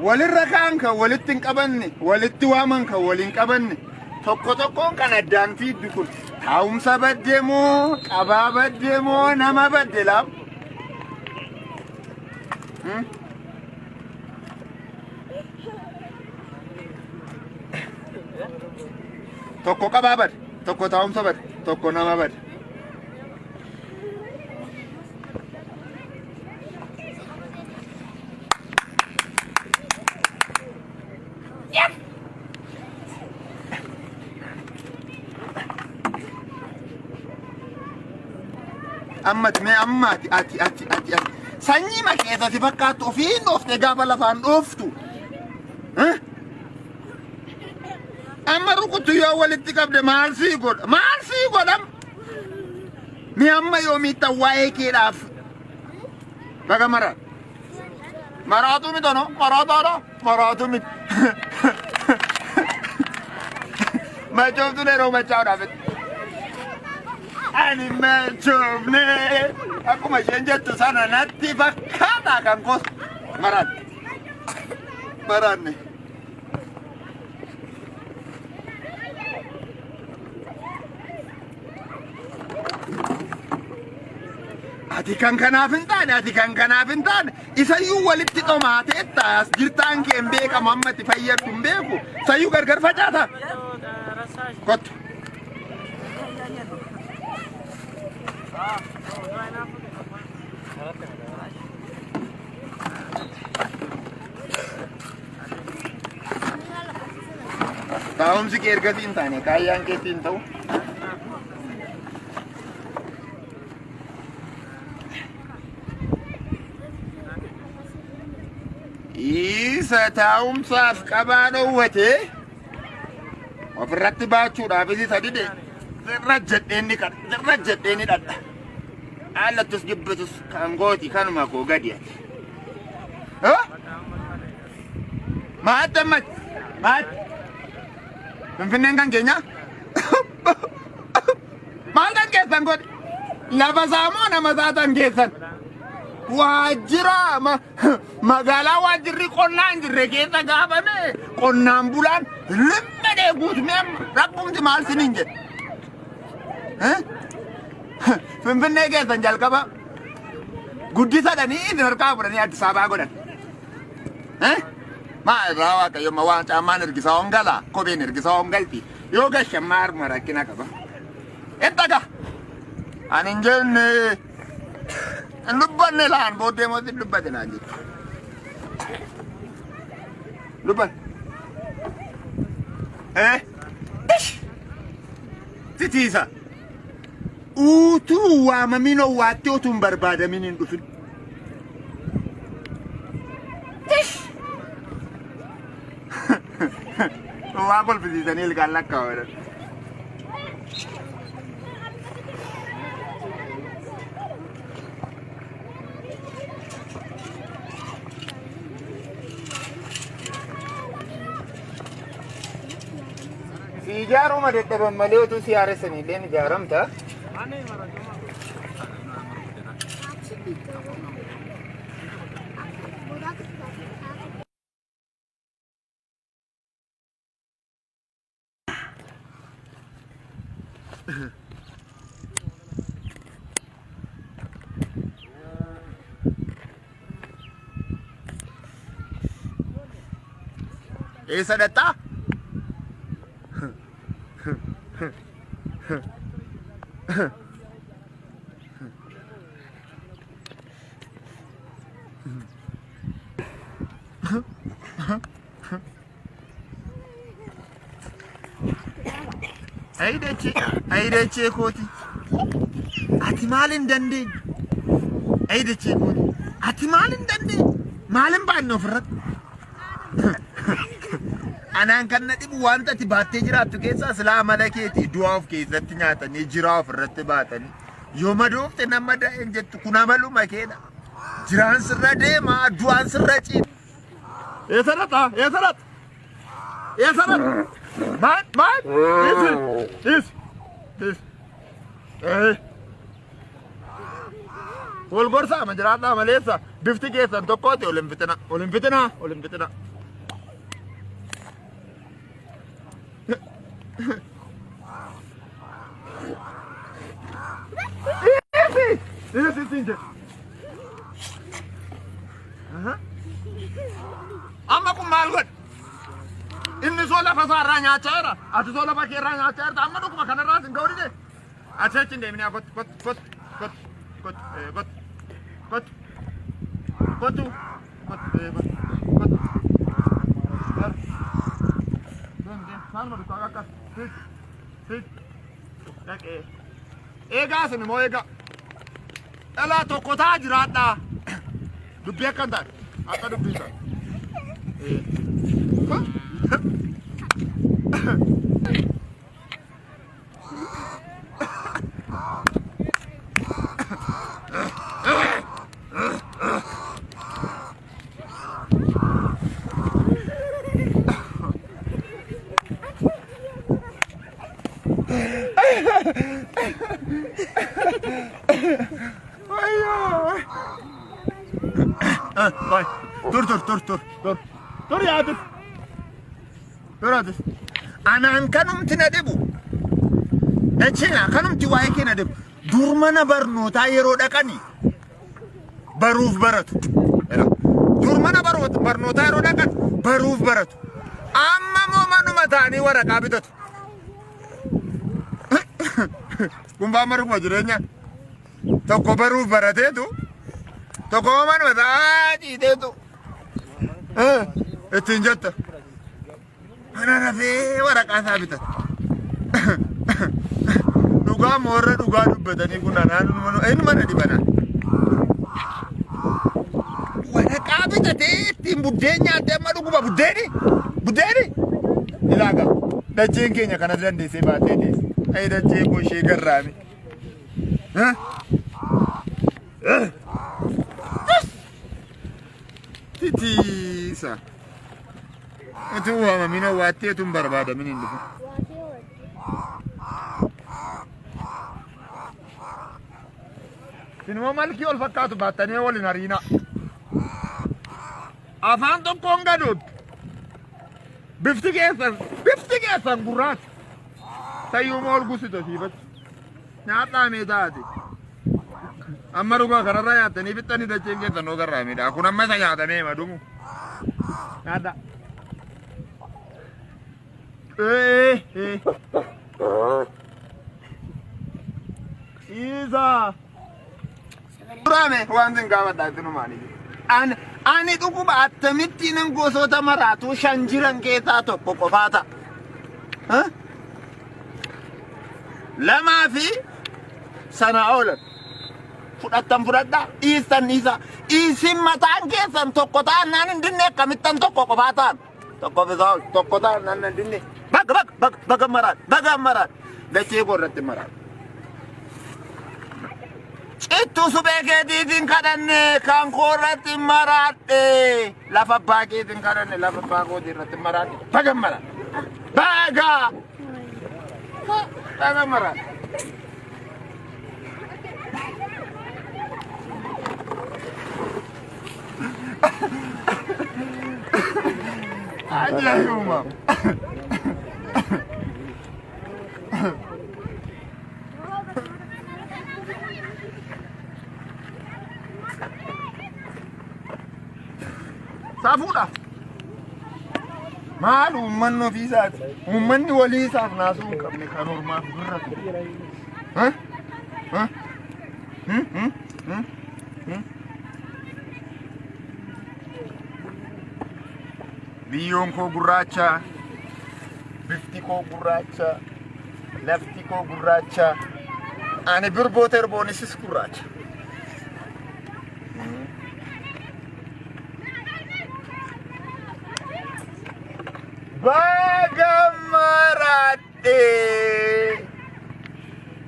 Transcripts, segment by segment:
walirrakaan ka walittin qabanne walitti waaman ka walin qabanne tokko tokkoon kan addaan fiiddu kun taa'umsa baddeemoo qabaa baddeemoo nama baddelaaf tokko qabaa bad tokko taa'umsa bad tokko nama bad أمتي أتي سني ما كذا تفكر توفين أوف تجاب لفان أوفتو ها أما ركض يا ولد تجاب ده مالسي قد أم مي أما يومي تواي كيراف بقى مراتو مي دانو مراتو مي ما شفتوا ليه روما شاورافت أنا ما شوفني أكو ما شنجت سنة نتي بكاتا كم كوس مراني أتي كان كنافنتان إسيو ولدت توماتي تاس جرتان كم بيك أمامة تفير كم بيكو سيو غرغر فجاتا كت Tahun si kerja tinta nih, kayak yang tinta. Isa tahun saf kabano wete. Operasi bacu dah bisi tadi deh. Rajat ini kan, rajat ini ada. Alat terus jebus kanggoti kan mako gadia. Hah? Mat. Finfinneen kan keenya maal kan keessan godhe lafa saamoo nama saatan keessan waajjira magaalaa waajjirri qonnaan jirre keessa gaafame qonnaan bulaan limmadee guutumee rabbumti maal siniin jedhe Finfinnee keessan jalqaba guddisadhanii isin harkaa fudhanii Addis Ababaa godhan ما راواك يوم وان تامان ارجسا ونغلا كوبين ارجسا ونغلتي يوغا شمار مراكينا كبا انتاكا انجن لبن لان بودي موتي لبن لان لبن تتيسا اوتو وامامينو واتيو تنبربادا منين دفن Wapol pisi nil galak kau ada. Si jarum ada teman Malay tu si Ares ni, dia ni jarum tak? Esa data? Aidace koti. Ati malin dande. Aidace koti. Ati malin dande. Malin ba no frat. Anaan kan na dhibu wanta ati baattee jiraattu keessa silaa mala keeti du'aaf keessatti nyaatanii jiraaf irratti baatanii yoo madoofte nama da'een jettu kun amaluma keedha jiraan sirra deemaa du'aan sirra ciin eesarata maal is والقرصة مجراتنا مليسة بفتكي سنتوكوتي أولمبيتنا أولمبيتنا أولمبيتنا أما كم مالك إني سولا فصار رانيا تيرا أتسولا بكير رانيا تيرا أما نوك مكان الراس نقولي ده أتسجن ده مني أكوت كوت كوت كوت كوت كوت كوت كوتو كوت كوت كوت سالما بتوقع كاس فيك فيك لك إيه قاسم مو إيه قا ألا توقعت جراتا دبيا كندا أكا دبيا إيه باي تور يا عادف تور عادف أنا أنكنم تندبو أشينا كنم تواي كندب دورمنا برنو تايرو دكاني بروف برات دورمنا برنو تايرو دكان بروف برات أما مو متاني ورقة بيتت kumba maru majirenya toko baru barate tu toko man mataji de tu etinjata ana rafe wara kasa bita duga morra duga dubbetani kunana nu en mana di bana wara kabita de tim budenya de madu kuba budeni ilaga da jengenya kana zande sai ba de ai da ce ko shegar rami titisa atu wa mamina wate tun barbada minin dufu sinmo malki ol fakatu batane wal narina afan to konga dut bifti gesan gurat tayu mol gusito sibat nyata medadi amaruga karara ya tani bitani da cenge tano garra me da kuna masa nyata me madumu nada Isa Rame wanzin gawa da tunu mani ani duku ba attamitti nan goso ta maratu shanjiran ke ta to kokofata ha lama fi sana'olan fudatan fudada isan isa isim matan ke san tokkota nan dinne kamittan kokofata tokkota nan dinne bag marat da ke gorratti marat itu subeke didin kadanne kan gorratti marat lafa bage din kadanne lafa bago dirratti marat baga marat baga marat aja umam safuda maal ummanno fiisaati ummanni walii isaaf naasuu hin qabne kan ormaaf birratu biyyoon koo gurraacha bifti koo gurraacha lafti koo gurraacha ani birboota erboonissis gurraacha baga maradhe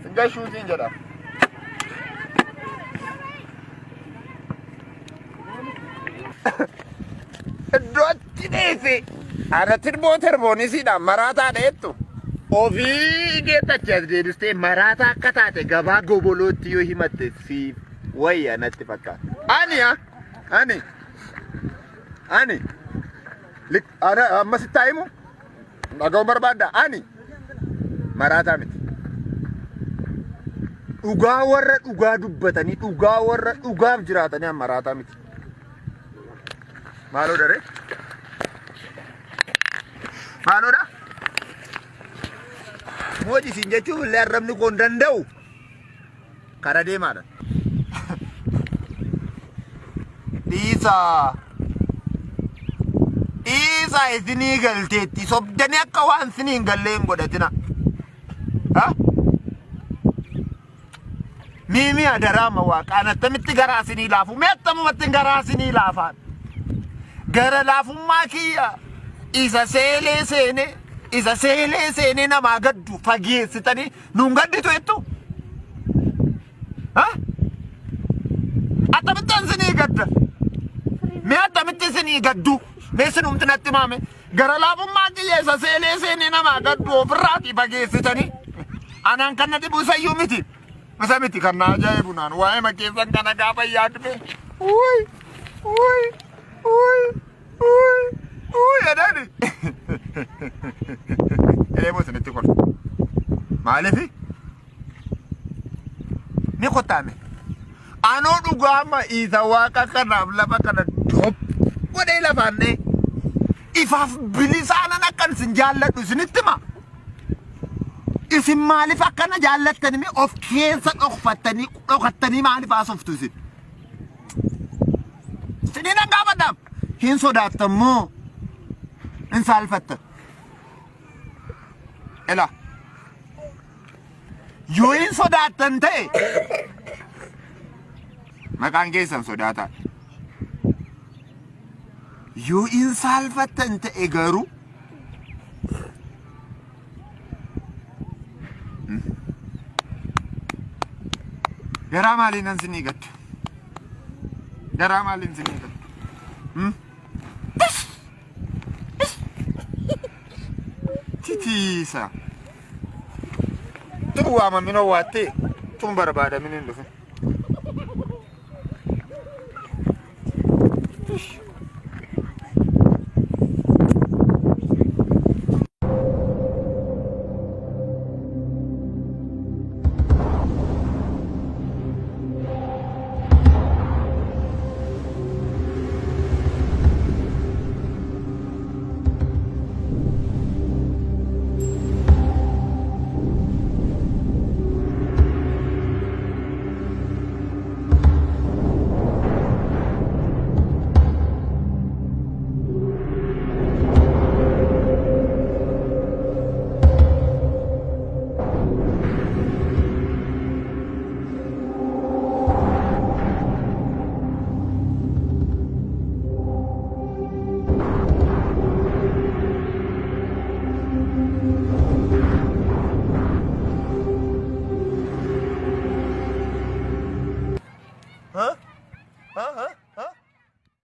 singa shuutiin jedha dotti deese ara tirboota erboonissidha maraataa dheettu ofii geettacha deebistee maraataa akka taate gabaa gobolootti yoo himatte siif wayya natti fakkaata. Ani ana amma sitti himu dhaga'uu barbaadda. Ani maraataa miti. Dhugaa warra dhugaa dubbatanii dhugaa warra dhugaaf jiraatanii maraataa miti. Maaloo daree? Maaloodha? Moojisiin jechuun illee arrabni kun danda'u kara deemaadha. Dhiisaa isinii galteetti sobdanii akka waan isinii hin gallee hin godhatina. Mimi adaraama waaqaan attamitti garaa isinii laafu mee attamumatti garaa isinii laafaan gara laafummaa kiyya isa seelee seenee namaa gaddu fageessitanii nuun gadditu jettu. Attamitti isinii gadda mee attamitti isinii gaddu mee sinumti natti maame gara laafummaa kiyya isa seelee seenee namaa gaddu ofirraatii fageessitanii anaan kan na dhibu isayyuu miti. Masa miti kan na ajaa'ibu naan waa'ee makeessan kana gaafa yaadde jedhani. Elemoo isinitti kol maaliifi ni kottaame anoo dhugaama isa waaqa kanaaf lafa kana dop godhee lafaannee ifaaf bilisaanan akkan isin jaalladhu isinitti hima. Isin maaliif akkana jaallattanii of keessa dhokattanii maaliif haasoftu isin? Isiniin gaafadhaaf hin sodaattammoo hin saalfattan. Ela yoo hin sodaattan ta'e maqaan keessan sodaataa. Yoo hin saalfattan ta'e garuu garaa maaliin an sinii gadda? Garaa maaliin sinii gadda? Titiisa. Turu waama minoo waattee tun barbaada miniin dhufe.